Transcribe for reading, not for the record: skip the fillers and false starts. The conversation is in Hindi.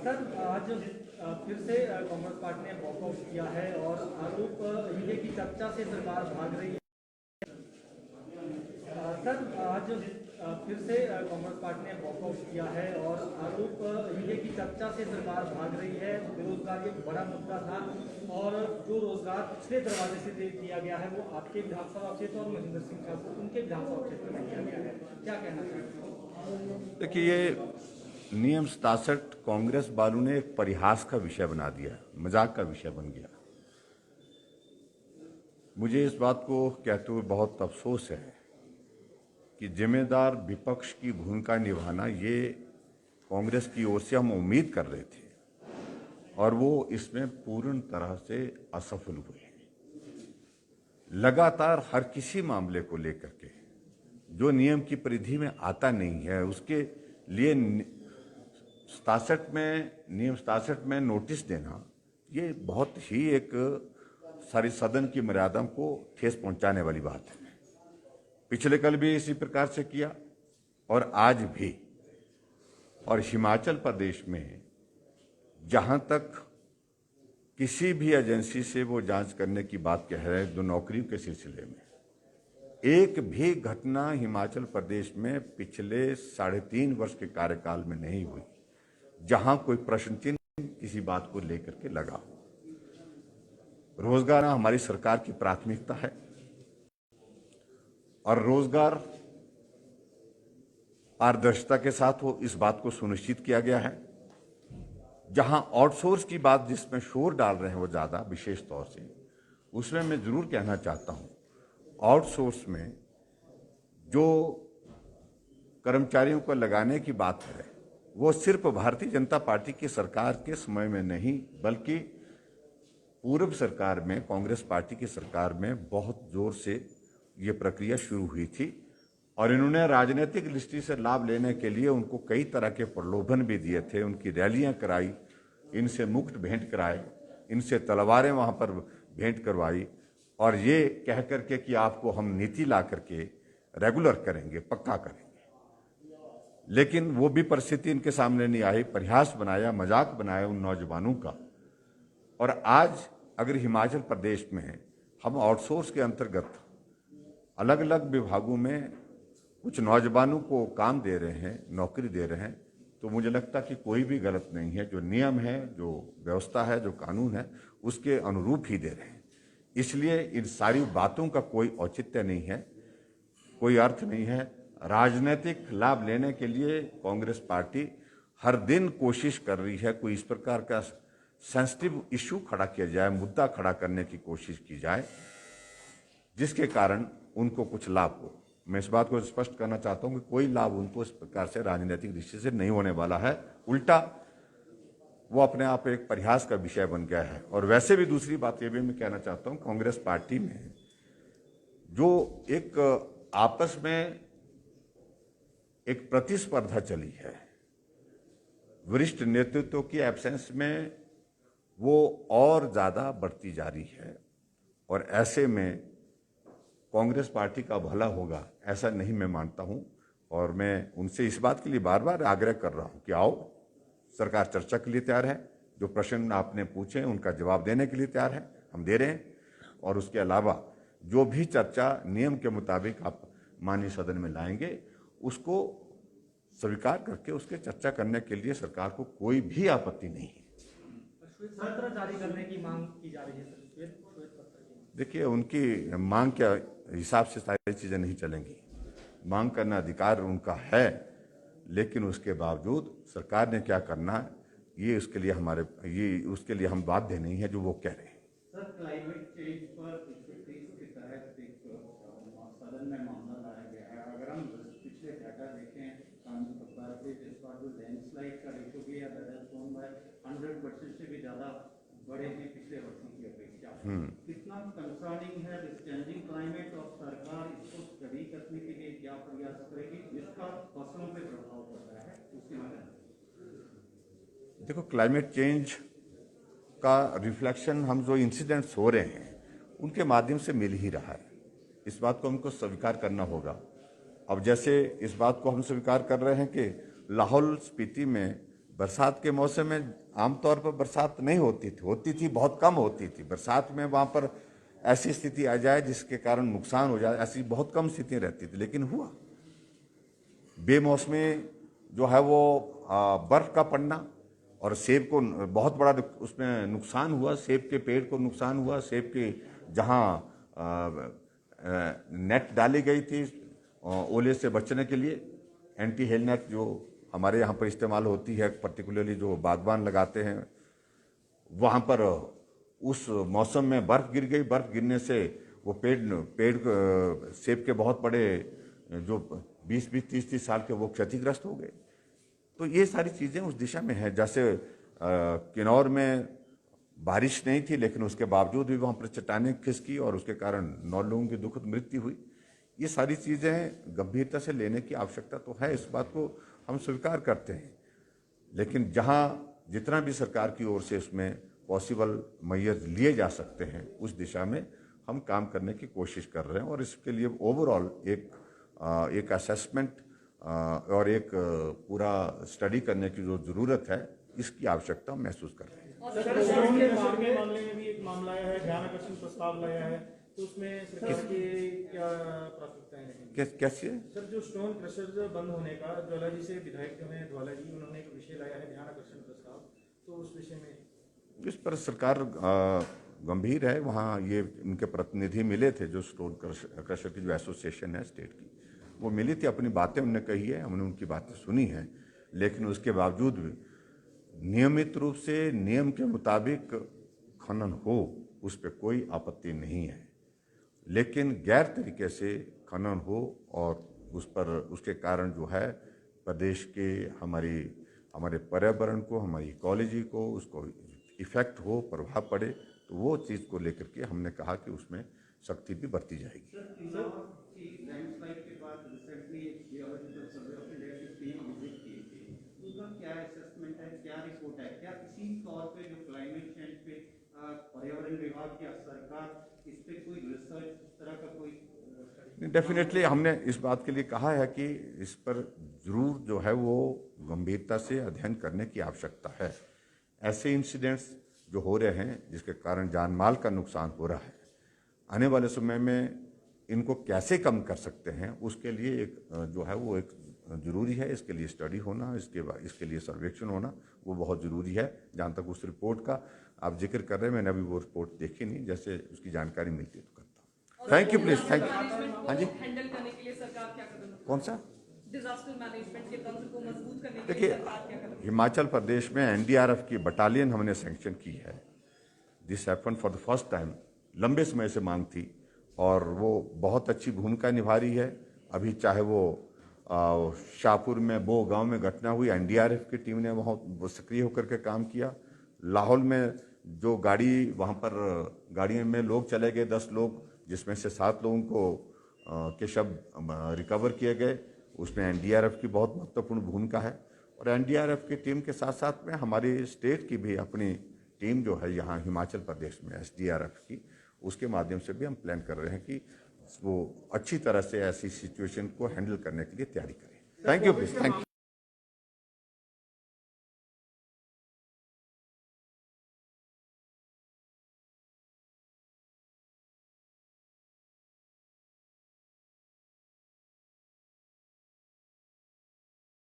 सर, आज फिर से कांग्रेस पार्टी ने वॉकआउट किया है और आरोप ये की चर्चा से सरकार भाग रही है। सर, आज फिर से कांग्रेस पार्टी ने वॉकआउट किया है और आरोप ये की चर्चा से सरकार भाग रही है। बेरोजगारी एक बड़ा मुद्दा था और जो रोजगार पिछले दरवाजे से दिया गया है वो आपके विधानसभा क्षेत्र और महेंद्र सिंह ठाकुर उनके विधानसभा क्षेत्र में दिया गया है। क्या कहना चाहते हैं? देखिए, ये नियम 67 कांग्रेस वालों ने एक परिहास का विषय बना दिया, मजाक का विषय बन गया। मुझे इस बात को कहते हुए बहुत अफसोस है कि जिम्मेदार विपक्ष की भूमिका निभाना ये कांग्रेस की ओर से हम उम्मीद कर रहे थे और वो इसमें पूर्ण तरह से असफल हुए। लगातार हर किसी मामले को लेकर के जो नियम की परिधि में आता नहीं है उसके लिए नियम 67 में नोटिस देना ये बहुत ही एक सारी सदन की मर्यादा को ठेस पहुंचाने वाली बात है। पिछले कल भी इसी प्रकार से किया और आज भी। और हिमाचल प्रदेश में जहां तक किसी भी एजेंसी से वो जांच करने की बात कह रहे हैं, जो नौकरियों के सिलसिले में एक भी घटना हिमाचल प्रदेश में पिछले 3.5 वर्ष के कार्यकाल में नहीं हुई जहां कोई प्रश्न चिन्ह किसी बात को लेकर के लगा हो। रोजगार हमारी सरकार की प्राथमिकता है और रोजगार पारदर्शिता के साथ हो, इस बात को सुनिश्चित किया गया है। जहां आउटसोर्स की बात जिसमें शोर डाल रहे हैं वो ज्यादा विशेष तौर से, उसमें मैं जरूर कहना चाहता हूं, आउटसोर्स में जो कर्मचारियों को लगाने की बात है वो सिर्फ भारतीय जनता पार्टी की सरकार के समय में नहीं बल्कि पूर्व सरकार में, कांग्रेस पार्टी की सरकार में बहुत जोर से ये प्रक्रिया शुरू हुई थी और इन्होंने राजनीतिक दृष्टि से लाभ लेने के लिए उनको कई तरह के प्रलोभन भी दिए थे। उनकी रैलियां कराई, इनसे मुफ्त भेंट कराए, इनसे तलवारें वहां पर भेंट करवाई और ये कह करके कि आपको हम नीति ला करके रेगुलर करेंगे, पक्का करेंगे। लेकिन वो भी परिस्थिति इनके सामने नहीं आई। परिहास बनाया, मजाक बनाया उन नौजवानों का। और आज अगर हिमाचल प्रदेश में हम आउटसोर्स के अंतर्गत अलग अलग विभागों में कुछ नौजवानों को काम दे रहे हैं, नौकरी दे रहे हैं, तो मुझे लगता कि कोई भी गलत नहीं है। जो नियम है, जो व्यवस्था है, जो कानून है, उसके अनुरूप ही दे रहे हैं। इसलिए इन सारी बातों का कोई औचित्य नहीं है, कोई अर्थ नहीं है। राजनीतिक लाभ लेने के लिए कांग्रेस पार्टी हर दिन कोशिश कर रही है कोई इस प्रकार का सेंसिटिव इश्यू खड़ा किया जाए, मुद्दा खड़ा करने की कोशिश की जाए जिसके कारण उनको कुछ लाभ हो। मैं इस बात को स्पष्ट करना चाहता हूं कि कोई लाभ उनको इस प्रकार से राजनीतिक दृष्टि से नहीं होने वाला है। उल्टा वो अपने आप एक परिहास का विषय बन गया है। और वैसे भी दूसरी बात ये भी मैं कहना चाहता हूं, कांग्रेस पार्टी में जो एक आपस में एक प्रतिस्पर्धा चली है वरिष्ठ नेतृत्व की एब्सेंस में, वो और ज्यादा बढ़ती जा रही है और ऐसे में कांग्रेस पार्टी का भला होगा ऐसा नहीं मैं मानता हूं। और मैं उनसे इस बात के लिए बार बार आग्रह कर रहा हूं कि आओ, सरकार चर्चा के लिए तैयार है। जो प्रश्न आपने पूछे उनका जवाब देने के लिए तैयार है, हम दे रहे हैं। और उसके अलावा जो भी चर्चा नियम के मुताबिक आप माननीय सदन में लाएंगे उसको स्वीकार करके उसके चर्चा करने के लिए सरकार को कोई भी आपत्ति नहीं है। पत्र जारी करने की मांग की जा रही है। देखिए, उनकी मांग के हिसाब से सारी चीजें नहीं चलेंगी। मांग करना अधिकार उनका है, लेकिन उसके बावजूद सरकार ने क्या करना है ये उसके लिए हम बाध्य नहीं है जो वो कह रहे हैं। सर, क्लाइमेट चेंज पर 130 के तहत एक सदन में मामला लाया गया है। अगर हम पिछले डाटा देखें कानून कंपैरेटिव, इस बार जो लैंडस्लाइड का रेशो भी है 100% से भी ज्यादा बड़े हैं पिछले वर्षों की अपेक्षा। कितना कंसर्निंग है दिस चेंजिंग क्लाइमेट और सरकार इसको स्टडी करने के लिए क्या प्रयास करेगी जिसका फसलों पे प्रभाव पड़ता है उसके बारे में? देखो, क्लाइमेट चेंज का रिफ्लेक्शन हम जो इंसिडेंट्स हो रहे हैं उनके माध्यम से मिल ही रहा है। इस बात को हमको स्वीकार करना होगा। अब जैसे इस बात को हम स्वीकार कर रहे हैं कि लाहौल स्पीति में बरसात के मौसम में आमतौर पर बरसात नहीं होती थी बहुत कम होती थी। बरसात में वहाँ पर ऐसी स्थिति आ जाए जिसके कारण नुकसान हो जाए, ऐसी बहुत कम स्थितियाँ रहती थी, लेकिन हुआ। बेमौसमी जो है वो बर्फ का पड़ना और सेब को बहुत बड़ा उसमें नुकसान हुआ, सेब के पेड़ को नुकसान हुआ। सेब के जहाँ नेट डाली गई थी ओले से बचने के लिए, एंटी हेल नेट जो हमारे यहाँ पर इस्तेमाल होती है, पर्टिकुलरली जो बागबान लगाते हैं, वहाँ पर उस मौसम में बर्फ गिर गई। बर्फ गिरने से वो पेड़ सेब के बहुत बड़े जो 20-20, 30-30 साल के वो क्षतिग्रस्त हो गए। तो ये सारी चीज़ें उस दिशा में हैं। जैसे किन्नौर में बारिश नहीं थी, लेकिन उसके बावजूद भी वहाँ पर चट्टानें खिसकी और उसके कारण 9 लोगों की दुखद मृत्यु हुई। ये सारी चीज़ें गंभीरता से लेने की आवश्यकता तो है, इस बात को हम स्वीकार करते हैं। लेकिन जहाँ जितना भी सरकार की ओर से इसमें पॉसिबल मेजर्स लिए जा सकते हैं, उस दिशा में हम काम करने की कोशिश कर रहे हैं। और इसके लिए ओवरऑल एक असेसमेंट और एक पूरा स्टडी करने की जो ज़रूरत है, इसकी आवश्यकता महसूस कर रहे हैं। स्टोन क्रशर के मामले में भी एक मामला आया है, ध्यान आकर्षण प्रस्ताव लाया है, तो उसमें सरकार की क्या प्राथमिकताएं रहेंगी? कैसे सर, जो स्टोन क्रशर बंद होने का ज्वाला जी से विधायक जो हैं ज्वाला जी, उन्होंने एक विषय लाया है ध्यान आकर्षण प्रस्ताव, तो उस विषय में इस पर सरकार गंभीर है। वहाँ ये उनके प्रतिनिधि मिले थे, जो स्टोन क्रशर की जो एसोसिएशन है स्टेट की, वो मिली थी, अपनी बातें उन्होंने कही है, हमने उनकी बातें सुनी हैं। लेकिन उसके बावजूद भी नियमित रूप से नियम के मुताबिक खनन हो, उस पर कोई आपत्ति नहीं है। लेकिन गैर तरीके से खनन हो और उस पर उसके कारण जो है प्रदेश के हमारे पर्यावरण को, हमारी इकोलॉजी को, उसको इफेक्ट हो, प्रभाव पड़े, तो वो चीज़ को लेकर के हमने कहा कि उसमें सख्ती भी बरती जाएगी। लैंडस्लाइड के बाद रिसेंटली एक जियोलॉजिकल सर्वे ऑफ इंडिया की टीम विजिट की थी, उसका क्या असेसमेंट है, क्या रिपोर्ट है, क्या इसी तौर पे जो क्लाइमेट चेंज पे पर्यावरण विभाग या सरकार इस पे कोई रिसर्च इस तरह का कोई डेफिनेटली हमने इस बात के लिए कहा है कि इस पर जरूर जो है वो गंभीरता से अध्ययन करने की आवश्यकता है। ऐसे इंसिडेंट्स जो हो रहे हैं जिसके कारण जान माल का नुकसान हो रहा है, आने वाले समय में इनको कैसे कम कर सकते हैं, उसके लिए एक जो है वो एक ज़रूरी है। इसके लिए स्टडी होना, इसके लिए सर्वेक्षण होना वो बहुत ज़रूरी है। जहाँ तक उस रिपोर्ट का आप जिक्र कर रहे हैं, मैंने अभी वो रिपोर्ट देखी नहीं, जैसे उसकी जानकारी मिलती है तो करता हूँ। Thank you, please, thank you. हाँ जी, हैंडल करने के लिए सरकार क्या कदम, कौन सा डिजास्टर मैनेजमेंट के तंत्र को मजबूत करने के लिए देखिए, सरकार क्या कदम? हिमाचल प्रदेश में एनडीआरएफ की बटालियन हमने सैंक्शन की है। This happen for the first time. लंबे समय से मांग थी और वो बहुत अच्छी भूमिका निभा रही है। अभी चाहे वो शाहपुर में बो गांव में घटना हुई, एनडीआरएफ की टीम ने बहुत सक्रिय होकर के काम किया। लाहौल में जो गाड़ी वहाँ पर गाड़ियों में लोग चले गए, 10 लोग, जिसमें से 7 लोगों को के शव रिकवर किए गए, उसमें एनडीआरएफ की बहुत महत्वपूर्ण भूमिका है। और एनडीआरएफ की टीम के साथ साथ में हमारी स्टेट की भी अपनी टीम जो है यहाँ हिमाचल प्रदेश में एसडीआरएफ की, उसके माध्यम से भी हम प्लान कर रहे हैं कि वो अच्छी तरह से ऐसी सिचुएशन को हैंडल करने के लिए तैयारी करें। Thank you please, thank you.